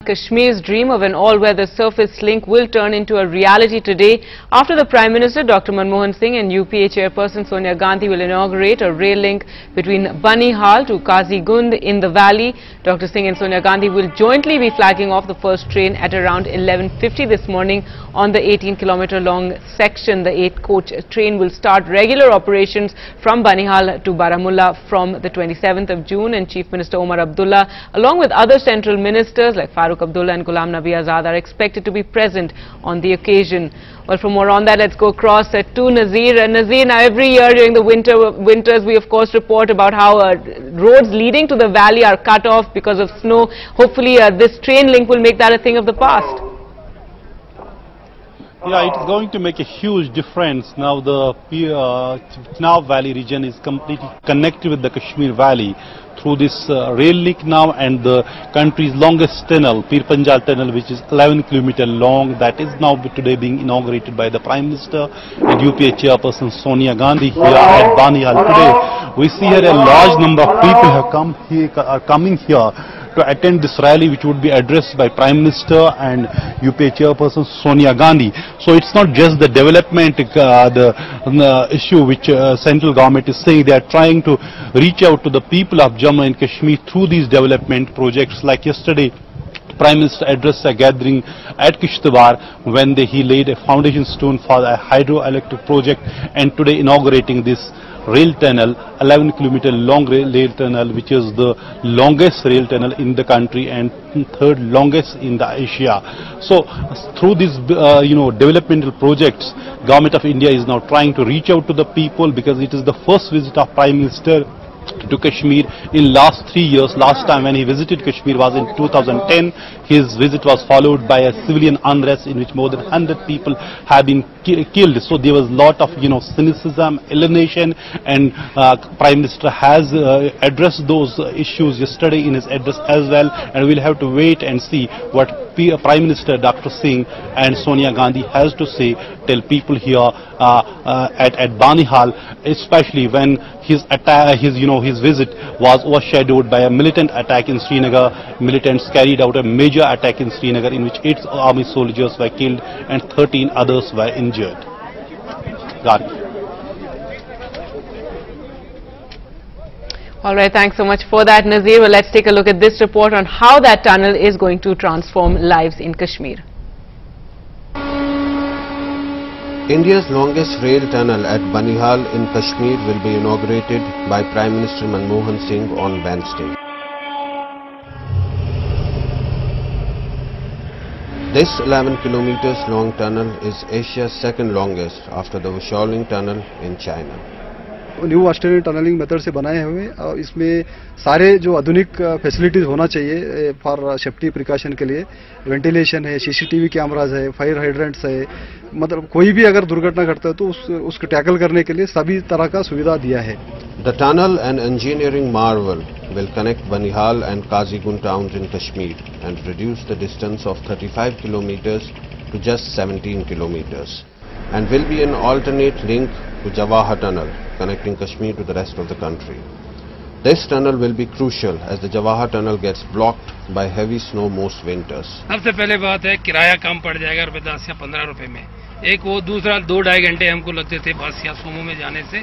Kashmir's dream of an all-weather surface link will turn into a reality today after the Prime Minister Dr. Manmohan Singh and UPA Chairperson Sonia Gandhi will inaugurate a rail link between Banihal to Kazigund in the valley. Dr. Singh and Sonia Gandhi will jointly be flagging off the first train at around 11:50 this morning on the 18-kilometer long section. The 8-coach train will start regular operations from Banihal to Baramulla from the 27th of June, and Chief Minister Omar Abdullah along with other central ministers like Farooq Abdullah and Ghulam Nabi Azad are expected to be present on the occasion. Well, for more on that, let's go across to Nazir. Nazir, now every year during the winters, we of course report about how roads leading to the valley are cut off because of snow. Hopefully, this train link will make that a thing of the past. Yeah, it's going to make a huge difference. Now the Chenab Valley region is completely connected with the Kashmir Valley through this rail link now, and the country's longest tunnel, Pir Panjal Tunnel, which is 11 kilometers long, that is now today being inaugurated by the Prime Minister and UPA Chairperson Sonia Gandhi here at Banihal today. We see here a large number of people are coming here to attend this rally, which would be addressed by Prime Minister and UPA Chairperson Sonia Gandhi. So it's not just the development the issue which central government is saying. They are trying to reach out to the people of Jammu and Kashmir through these development projects. Like yesterday, Prime Minister addressed a gathering at Kishtwar when he laid a foundation stone for a hydroelectric project, and today inaugurating this rail tunnel, 11 kilometer long rail tunnel, which is the longest rail tunnel in the country and third longest in the Asia. So through these developmental projects, Government of India is now trying to reach out to the people, because it is the first visit of Prime Minister to Kashmir in last 3 years. Last time when he visited Kashmir was in 2010. His visit was followed by a civilian unrest in which more than 100 people have been killed. So there was a lot of cynicism, alienation, and Prime Minister has addressed those issues yesterday in his address as well, and we'll have to wait and see what Prime Minister Dr. Singh and Sonia Gandhi has to say, tell people here at Banihal, especially when his visit was overshadowed by a militant attack in Srinagar. Militants carried out a major attack in Srinagar in which 8 army soldiers were killed and 13 others were injured. All right, thanks so much for that, Nazir. Well, let's take a look at this report on how that tunnel is going to transform lives in Kashmir. India's longest rail tunnel at Banihal in Kashmir will be inaugurated by Prime Minister Manmohan Singh on Wednesday. This 11 kilometers long tunnel is Asia's second longest after the Wuxioling tunnel in China. New Australian tunnelling method से बनाए हुए और इसमें सारे जो आधुनिक facilities होना चाहिए फॉर सेफ्टी प्रिकॉशन के लिए, वेंटिलेशन है, सीसीटीवी कैमराज है, फायर हाइड्रेंट्स है, मतलब कोई भी अगर दुर्घटना घटता है तो उसको टैकल करने के लिए सभी तरह का सुविधा दिया है. The tunnel, an engineering marvel, will connect Banihal and Kazigund towns in Kashmir and reduce the distance of 35 kilometers to just 17 kilometers, and will be an alternate link to Jawahar Tunnel, connecting Kashmir to the rest of the country. This tunnel will be crucial as the Jawahar Tunnel gets blocked by heavy snow most winters. सबसे पहले बात है किराया कम पड़ जाएगा, रुपए 10 या 15 रुपए में. एक वो दूसरा 2-2.5 घंटे हमको लगते थे बस या सोमो में जाने से,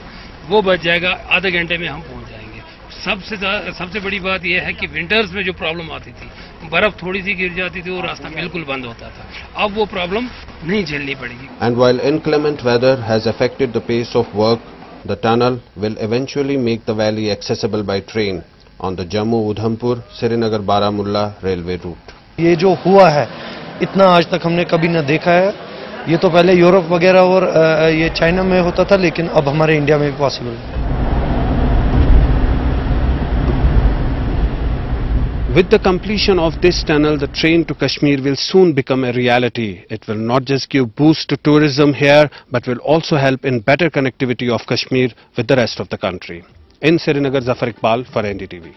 वो बच जाएगा, आधे घंटे में हम पहुंच जाएंगे. सबसे बड़ी बात यह है कि विंटर्स में जो प्रॉब्लम आती थी, बर्फ थोड़ी सी गिर जाती थी, वो रास्ता बिल्कुल बंद होता था. अब वो प्रॉब्लम नहीं झेलनी पड़ेगी. And while inclement weather has affected the pace of work, the tunnel will eventually make the valley accessible by train on the Jammu-Udhampur-Srinagar-Baramulla railway route. ये जो हुआ है इतना आज तक हमने कभी न देखा है. ये तो पहले यूरोप वगैरह और ये चाइना में होता था, लेकिन अब हमारे इंडिया में भी पॉसिबल है. With the completion of this tunnel, the train to Kashmir will soon become a reality. It will not just give boost to tourism here, but will also help in better connectivity of Kashmir with the rest of the country. In Srinagar, Zafar Iqbal for NDTV.